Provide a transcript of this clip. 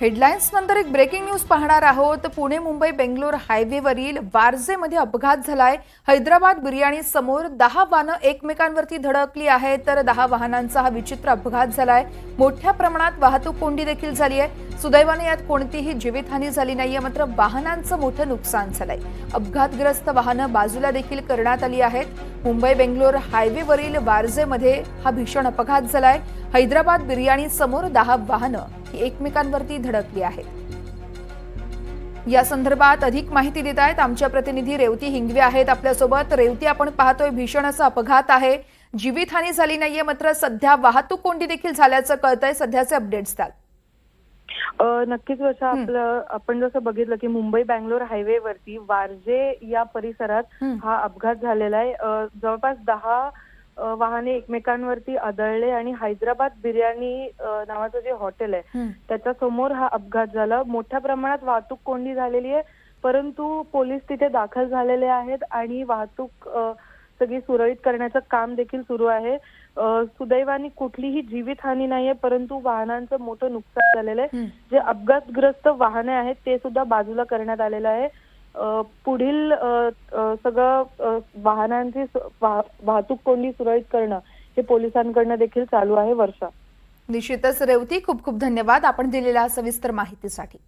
Headlines नंतर एक breaking news पाहणार आहोत। पुणे मुंबई बेंगलोर हायवेवरील वारजेमध्ये अपघात झालाय। हैदराबाद बिर्याणी समोर 10 वाहनं एकमेकांवरती धडकली आहेत, तर 10 वाहनांचा हा विचित्र अपघात झालाय। मोठ्या प्रमाणात वाहतूक कोंडी देखील झाली आहे। सुदैवाने यात कोणतीही जीवितहानी झाली नाहीये, मात्र वाहनांचं मोठं नुकसान झालंय। अपघातग्रस्त वाहनं बाजूला देखील करण्यात आली आहेत। मुंबई बेंगलोर हायवेवरील वारजेमध्ये हा भीषण अपघात झालाय। हैदराबाद बिर्याणी समोर 10 वाहनं एकमेकांवरती धडकली आहेत। या संदर्भात अधिक माहिती देत आहेत आमच्या प्रतिनिधी रेवती हिंगवे आहेत आपल्यासोबत। रेवती, आपण पाहतोय भीषण असा अपघात आहे, जीवितहानी झाली नाहीये, मात्र सध्या वाहतूक कोंडी देखील झाल्याचं कळतंय। सध्याचे अपडेट्स द्याल? नक्कीच वर्षा, आपण जसं बघितलं की मुंबई बेंगलोर हायवे वरती वारजे या परिसरात हा अपघात झालेला आहे। जवळपास 10 वाहने एकमेकांवरती आदळले आणि हैदराबाद बिर्याणी नावाचं जे हॉटेल आहे त्याच्या समोर हा अपघात झाला। मोठ्या प्रमाणात वाहतूक कोंडी झालेली आहे, परंतु पोलीस तिथे दाखल झालेले आहेत आणि वाहतूक सगळी सुरळीत करण्याचं काम देखील सुरू आहे। सुदैवाने कुठलीही जीवितहानी नाहीये, परंतु वाहनांचं मोठं नुकसान झालेलं आहे। जे अपघातग्रस्त वाहने आहेत ते सुद्धा बाजूला करण्यात आलेलं आहे। पुढील सगळं वाहनांची वाहतूक कोंडी सुरळीत करणं हे पोलिसांकडून देखील चालू आहे। वर्षा, निश्चितच रेवती, खूप खूप धन्यवाद आपण दिलेल्या सविस्तर माहितीसाठी।